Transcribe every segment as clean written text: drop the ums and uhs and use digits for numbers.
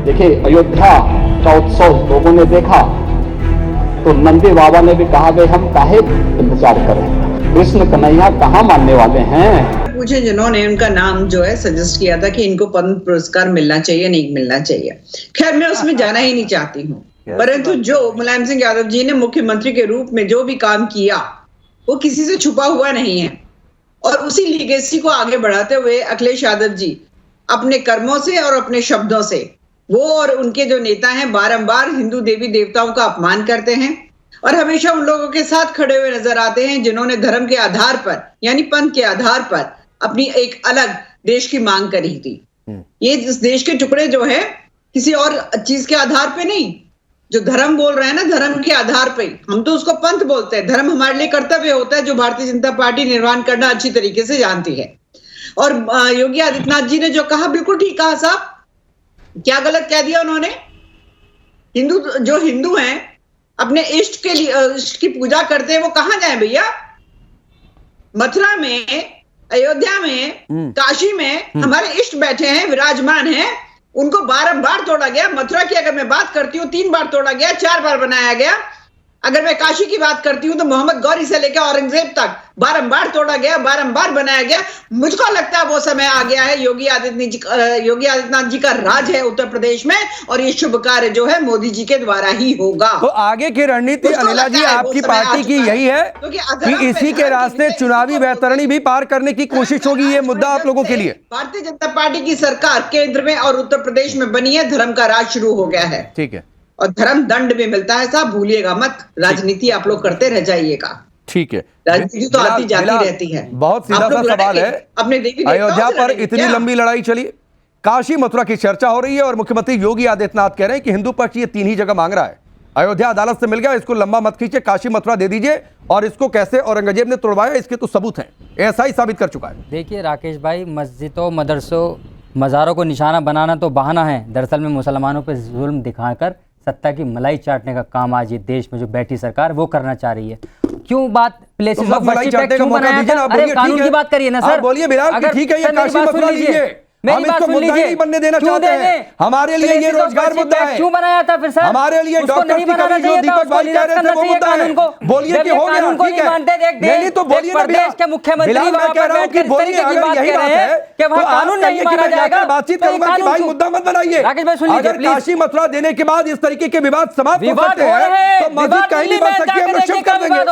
देखिए, अयोध्या का उत्सव लोगों ने देखा तो नंदी बाबा ने भी कहा भाई हम काहे इंतजार करें, कृष्ण कन्हैया कहाँ मानने वाले हैं। पूछे जिन्होंने उनका नाम जो है सजेस्ट किया था कि इनको पद्म पुरस्कार मिलना चाहिए नहीं मिलना चाहिए, खैर मैं उसमें जाना ही नहीं चाहती हूँ, परंतु जो मुलायम सिंह यादव जी ने मुख्यमंत्री के रूप में जो भी काम किया वो किसी से छुपा हुआ नहीं है, और उसी लीगेसी को आगे बढ़ाते हुए अखिलेश यादव जी अपने कर्मों से और अपने शब्दों से वो और उनके जो नेता हैं बारंबार हिंदू देवी देवताओं का अपमान करते हैं और हमेशा उन लोगों के साथ खड़े हुए नजर आते हैं जिन्होंने धर्म के आधार पर यानी पंथ के आधार पर अपनी एक अलग देश की मांग करी थी। ये इस देश के टुकड़े जो है किसी और चीज के आधार पे नहीं, जो धर्म बोल रहे हैं ना धर्म के आधार पे, हम तो उसको पंथ बोलते हैं, धर्म हमारे लिए कर्तव्य होता है जो भारतीय जनता पार्टी निर्वहन करना अच्छी तरीके से जानती है। और योगी आदित्यनाथ जी ने जो कहा बिल्कुल ठीक कहा साहब, क्या गलत कह दिया उन्होंने। जो हिंदू हैं अपने इष्ट के लिए इष्ट की पूजा करते हैं वो कहां जाए भैया, मथुरा में, अयोध्या में, काशी में हमारे इष्ट बैठे हैं, विराजमान हैं, उनको बारंबार तोड़ा गया। मथुरा की अगर मैं बात करती हूँ 3 बार तोड़ा गया, 4 बार बनाया गया। अगर मैं काशी की बात करती हूँ तो मोहम्मद गौरी से लेकर औरंगजेब तक बारंबार तोड़ा गया, बारंबार बनाया गया। मुझको लगता है वो समय आ गया है, योगी आदित्यनाथ जी का राज है उत्तर प्रदेश में और ये शुभ कार्य जो है मोदी जी के द्वारा ही होगा। तो आगे की रणनीति अनिला जी आपकी पार्टी की यही है कि इसी के रास्ते चुनावी बैतरणी भी पार करने की कोशिश होगी, ये मुद्दा आप लोगों के लिए। भारतीय जनता पार्टी की सरकार केंद्र में और उत्तर प्रदेश में बनी है, धर्म का राज शुरू हो गया है। ठीक है, और धर्म दंड में मिलता है साहब, भूलिएगा मत, राजनीति आप लोग करते रह जाइएगा। ठीक है, राजनीति तो आती जाती रहती है। बहुत सीधा सा सवाल है, अपने देवी अयोध्या पर इतनी लंबी लड़ाई चली, काशी मथुरा की चर्चा हो रही है और मुख्यमंत्री योगी आदित्यनाथ कह रहे हैं कि हिंदू पक्ष ये 3 ही जगह मांग रहा है। अयोध्या अदालत से मिल गया, इसको लंबा मत खींचे, काशी मथुरा दे दीजिए, और इसको कैसे औरंगजेब ने तोड़वाया इसके तो सबूत हैं, ऐसा ही साबित कर चुका है। देखिए राकेश भाई, मस्जिदों, मदरसों, मज़ारों को निशाना बनाना तो बहाना है, दरअसल में मुसलमानों पर जुल्म दिखाकर सत्ता की मलाई चाटने का काम आज ये देश में जो बैठी सरकार वो करना चाह रही है। क्यों बात प्लेसेस ऑफ वर्शिप एक्ट क्यों बनाया था? अरे कानून की बात करिए ना सर। बोलिए बिलाल, ठीक है, ये काशी मथुरा लीजिए, हम इसको मुद्दा नहीं बनने देना चाहते हैं। हमारे लिए ये रोजगार मुद्दा है। क्यों बनाया था फिर सर? हमारे लिए डॉक्टर की कमी जो दीपक भाई कह रहे थे वो मुद्दा है। बोलिए कि हो गया, ठीक है, नहीं तो बोलिए ना प्रदेश के मुख्यमंत्री वहां पर बैठकर बोलिए, अगर यही बात है कि वहां कानून नहीं माना जाएगा, बातचीत करूंगा कि भाई मुद्दा मत बनाइए। राकेश भाई सुन लीजिए, अगर काशी मथुरा देने के बाद इस तरीके के विवाद समाप्त हो सकते हैं तो मस्जिद कहीं नहीं बन सकती, हम लोग शुभ कर देंगे।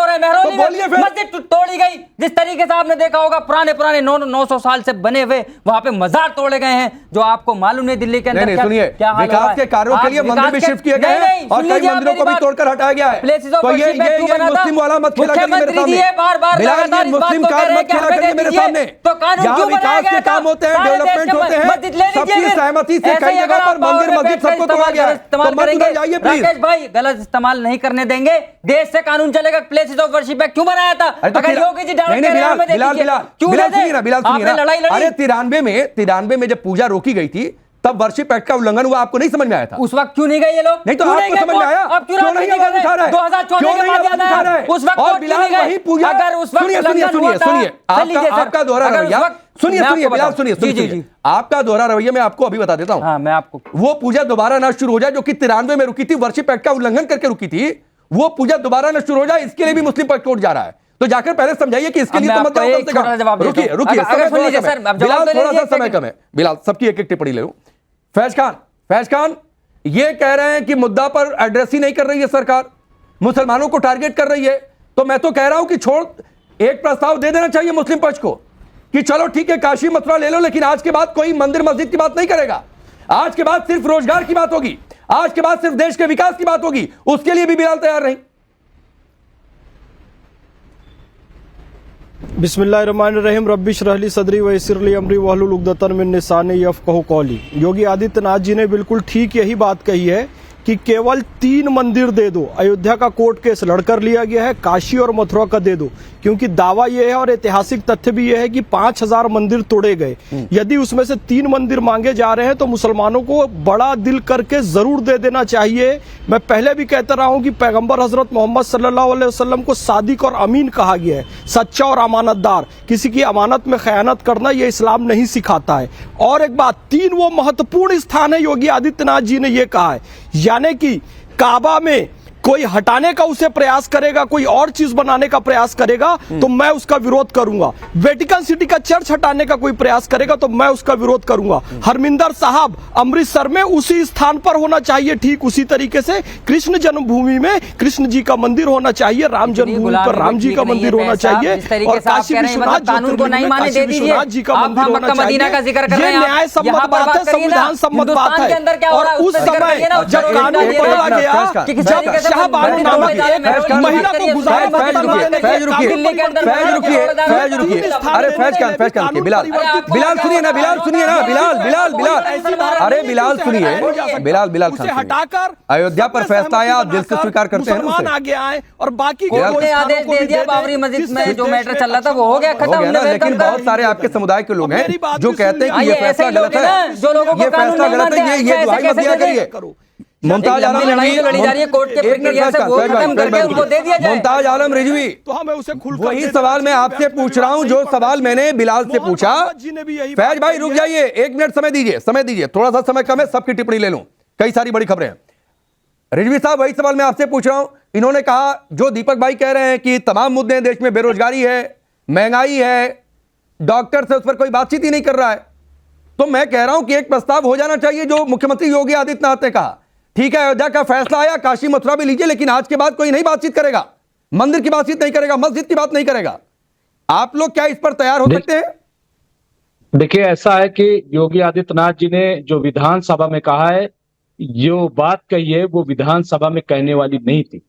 तो बोलिए फिर। मस्जिद तोड़ी गई, जिस तरीके से आपने देखा होगा पुराने 900 साल से बने हुए वहां पे मजार तोड़े गए हैं, जो आपको मालूम नहीं दिल्ली के अंदर नहीं, सुनिए, विकास के कार्यों के लिए मंदिर भी शिफ्ट किए गए हैं और कई मंदिरों को भी तोड़कर हटाया गया है। तो ये मुस्लिम वाला मत खेला करिए मेरे सामने, बिलाल, मुस्लिम कार्ड मत खेला करिए मेरे सामने। जहाँ विकास के काम होते हैं, डेवलपमेंट होते हैं, सबकी सहमति से कई जगह पर मंदिर मस्जिद सबको तोड़ा गया है, तो मत उधर जाइए प्लीज। राकेश भाई गलत इस्तेमाल नहीं करने देंगे, देश से कानून चलेगा। प्लेसेस ऑफ वर्शिप एक्ट क्यों बनाया था? अगर योगी जी बिलाल सुनिए, अरे 93 में जब पूजा रोकी गई थी तब वर्शिप एक्ट का उल्लंघन हुआ, आपको नहीं समझ में आया था? उस वक्त क्यों नहीं गए ये लोग? नहीं तो आपको समझ में आया? अब क्यों नहीं आवाज उठा रहे? 2014 के बाद याद आया उस वक्त, और बिलाल वही पूजा, अगर उस वक्त सुनिए आपका दोहरा रवैया, सुनिए बिलाल, सुनिए आपका दोहरा रवैया मैं आपको अभी बता देता हूं। मैं आपको वो पूजा दोबारा ना शुरू हो जाए जो कि 93 में रुकी थी, वर्शिप एक्ट का उल्लंघन करके रुकी थी, वो पूजा दोबारा ना शुरू हो जाए, इसके लिए भी मुस्लिम पक्ष कोर्ट जा रहा है। तो जाकर पहले समझाइए कि इसके लिए तो मत जाओ। रुकिए, बिलाल थोड़ा सा समय कम है, बिलाल सबकी एक टिप्पणी ले लूं। फैज खान ये कह रहे हैं कि मुद्दा पर एड्रेस ही नहीं कर रही है सरकार, मुसलमानों को टारगेट कर रही है। तो मैं तो कह रहा हूं कि छोड़, एक प्रस्ताव दे देना चाहिए मुस्लिम पक्ष को कि चलो ठीक है काशी मथुरा ले लो, लेकिन आज के बाद कोई मंदिर मस्जिद की बात नहीं करेगा, आज के बाद सिर्फ रोजगार की बात होगी, आज के बाद सिर्फ देश के विकास की बात होगी। उसके लिए भी बिलाल तैयार नहीं। बिस्मिल्लाहिर्रहमानिर्रहीम, रब्बिश रहली सदरी व यस्सिरली अमरी वहलुल उक़दतन मिन लिसानी यफ़क़हू क़ौली। योगी आदित्यनाथ जी ने बिल्कुल ठीक यही बात कही है कि केवल 3 मंदिर दे दो। अयोध्या का कोर्ट केस लड़कर लिया गया है, काशी और मथुरा का दे दो, क्योंकि दावा यह है और ऐतिहासिक तथ्य भी यह है कि 5000 मंदिर तोड़े गए। यदि उसमें से 3 मंदिर मांगे जा रहे हैं तो मुसलमानों को बड़ा दिल करके जरूर दे देना चाहिए। मैं पहले भी कहता रहा हूं कि पैगंबर हजरत मोहम्मद सल्लल्लाहु अलैहि वसल्लम को सादिक और अमीन कहा गया है, सच्चा और अमानतदार। किसी की अमानत में खयानत करना यह इस्लाम नहीं सिखाता है। और एक बात, 3 वो महत्वपूर्ण स्थान है, योगी आदित्यनाथ जी ने यह कहा है, यानी कि काबा में कोई हटाने का उसे प्रयास करेगा, कोई और चीज बनाने का प्रयास करेगा तो मैं उसका विरोध करूंगा। वेटिकन सिटी का चर्च हटाने का कोई प्रयास करेगा तो मैं उसका विरोध करूंगा। हरमिंदर साहब अमृतसर में उसी स्थान पर होना चाहिए, ठीक उसी तरीके से कृष्ण जन्मभूमि में कृष्ण जी का मंदिर होना चाहिए, राम जन्मभूमि पर राम जी का मंदिर होना चाहिए, और काशी विश्वनाथ जी का मंदिर होना चाहिए। ये न्याय सम्मत बात है, संविधान सम्मत बात है। और उस समय जब कानून बदला गया, जब शाहबानो नामक एक महिला को गुजारा भत्ता मिलने के अरे फैज खान बिलाल सुनिए ना, अरे बिलाल सुनिए, बिलाल उसे हटाकर अयोध्या पर फैसला आया, आप दिल से स्वीकार करते हैं? मुसलमान आगे आए और बाकी कोर्ट ने आदेश दे दिया, बाबरी मस्जिद में जो मैटर चल रहा था वो हो गया खत्म। लेकिन बहुत सारे आपके समुदाय के लोग हैं जो कहते हैं कि ये फैसला गलत है, जो लोगों को ये फैसला गलत है, ये दुहाई मत दिया करिए। मुमताज आलम रिजवी, तो हमें उसे खुल वही सवाल मैं आपसे पूछ रहा हूं जो सवाल मैंने बिलाल से पूछा। फैज भाई रुक जाइए, 1 मिनट समय दीजिए, थोड़ा सा समय कम है, सबकी टिप्पणी ले लूं, कई सारी बड़ी खबरें हैं। रिजवी साहब वही सवाल मैं आपसे पूछ रहा हूं। इन्होंने कहा जो दीपक भाई कह रहे हैं कि तमाम मुद्दे देश में, बेरोजगारी है, महंगाई है, डॉक्टर से उस पर कोई बातचीत ही नहीं कर रहा है, तो मैं कह रहा हूं कि एक प्रस्ताव हो जाना चाहिए जो मुख्यमंत्री योगी आदित्यनाथ ने कहा। ठीक है, अयोध्या का फैसला आया, काशी मथुरा भी लीजिए, लेकिन आज के बाद कोई नहीं बातचीत करेगा, मंदिर की बातचीत नहीं करेगा, मस्जिद की बात नहीं करेगा। आप लोग क्या इस पर तैयार हो सकते हैं? देखिए, ऐसा है कि योगी आदित्यनाथ जी ने जो विधानसभा में कहा है, जो बात कही है वो विधानसभा में कहने वाली नहीं थी।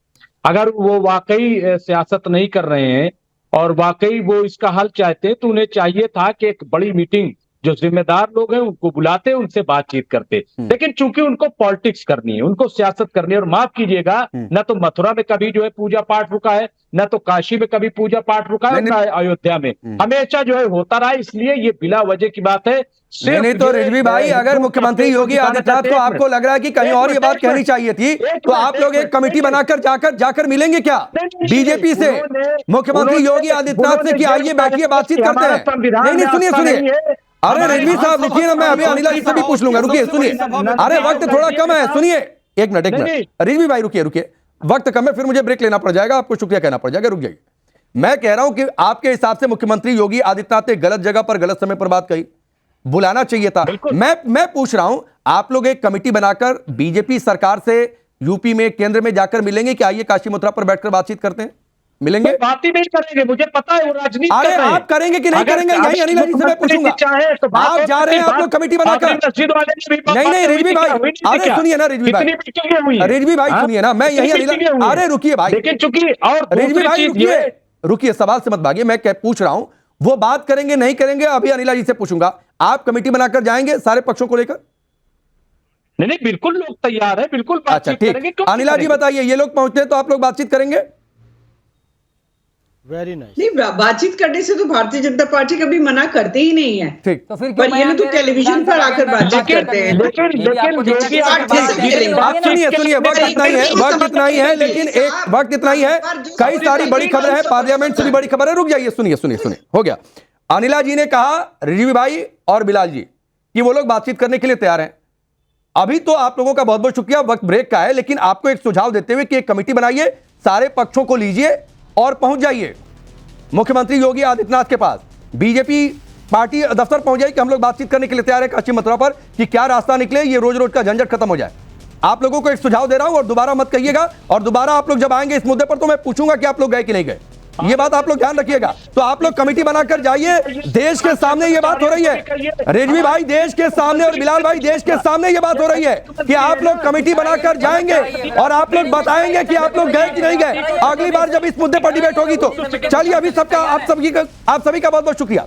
अगर वो वाकई सियासत नहीं कर रहे हैं और वाकई वो इसका हल चाहते हैं तो उन्हें चाहिए था कि एक बड़ी मीटिंग, जो जिम्मेदार लोग हैं उनको बुलाते, उनसे बातचीत करते। लेकिन चूंकि उनको पॉलिटिक्स करनी है, उनको सियासत करनी है, और माफ कीजिएगा, न तो मथुरा में कभी जो है पूजा पाठ रुका है, न तो काशी में कभी पूजा पाठ रुका है, न अयोध्या में हमेशा जो है होता रहा। इसलिए ये बिला वजह की बात है। नहीं तो रिजवी भाई, अगर मुख्यमंत्री योगी आदित्यनाथ को आपको लग रहा है कि कहीं और ये बात कहनी चाहिए थी, तो आप लोग एक कमेटी बनाकर जाकर मिलेंगे क्या बीजेपी से, मुख्यमंत्री योगी आदित्यनाथ से कि आइए बैठिए बातचीत करते हैं? नहीं, सुनिए, अरे रिजवी साहब रुकिए ना, मैं अभी अनिला जी से भी पूछ लूंगा, रुकिए, सुनिए, अरे वक्त थोड़ा कम है, सुनिए, एक मिनट रिजवी भाई रुकिए, वक्त कम है, फिर मुझे ब्रेक लेना पड़ जाएगा, आपको शुक्रिया कहना पड़ जाएगा, रुक जाइए। मैं कह रहा हूं कि आपके हिसाब से मुख्यमंत्री योगी आदित्यनाथ ने गलत जगह पर गलत समय पर बात कही, बुलाना चाहिए था। मैं पूछ रहा हूं, आप लोग एक कमेटी बनाकर बीजेपी सरकार से यूपी में, केंद्र में जाकर मिलेंगे कि आइए काशी मथुरा पर बैठकर बातचीत करते हैं? मिलेंगे? तो बात ही नहीं करेंगे, मुझे पता है वो राजनीति। अरे आप करेंगे कि नहीं करेंगे, यही अनिला जी से मैं पूछूंगा। आप जा रहे हैं, आप लोग कमेटी बनाकर। नहीं रिजवी भाई, अरे सुनिए ना रिजवी भाई सुनिए ना, मैं यही अनिला, अरे रुकिए भाई, लेकिन चूंकि और रिजवी भाई रुकिए, सवाल से मत भागिए, मैं पूछ रहा हूं वो बात करेंगे नहीं करेंगे, अभी अनिला जी से पूछूंगा। आप कमेटी बनाकर जाएंगे सारे पक्षों को लेकर? नहीं, बिल्कुल लोग तैयार है, बिल्कुल बातचीत करेंगे। अनिला जी बताइए, ये लोग पहुंचते हैं तो आप लोग बातचीत करेंगे? Very nice. नहीं, बातचीत करने से तो भारतीय जनता पार्टी कभी मना करते ही नहीं है। ठीक, तो फिर पर ये लोग तो टेलीविजन पर आकर बातचीत करते हैं। सुनिए, वक्त इतना ही है, लेकिन एक वक्त इतना ही है, कई सारी बड़ी खबरें हैं, पार्लियामेंट से भी बड़ी खबर है। रुक जाइए, सुनिए, हो गया। अनिला जी ने कहा, रिजवी भाई और बिलाल जी, कि वो लोग बातचीत करने के लिए तैयार हैं। अभी तो आप लोगों का बहुत बहुत शुक्रिया, वक्त ब्रेक का है, लेकिन आपको एक सुझाव देते हुए कि एक कमेटी बनाइए, सारे पक्षों को लीजिए और पहुंच जाइए मुख्यमंत्री योगी आदित्यनाथ के पास, बीजेपी पार्टी दफ्तर पहुंच जाए कि हम लोग बातचीत करने के लिए तैयार है काशी मथुरा पर, कि क्या रास्ता निकले, ये रोज रोज का झंझट खत्म हो जाए। आप लोगों को एक सुझाव दे रहा हूं और दोबारा मत कहिएगा, और दोबारा आप लोग जब आएंगे इस मुद्दे पर तो मैं पूछूंगा कि आप लोग गए कि नहीं गए, ये बात आप लोग ध्यान रखिएगा। तो आप लोग कमेटी बनाकर जाइए, देश के सामने ये बात हो रही है, रिजवी भाई देश के सामने और बिलाल भाई देश के सामने ये बात हो रही है कि आप लोग कमेटी बनाकर जाएंगे और आप लोग बताएंगे कि आप लोग गए कि नहीं गए। अगली बार जब इस मुद्दे पर डिबेट होगी तो चलिए, अभी सबका आप सभी का बहुत बहुत शुक्रिया।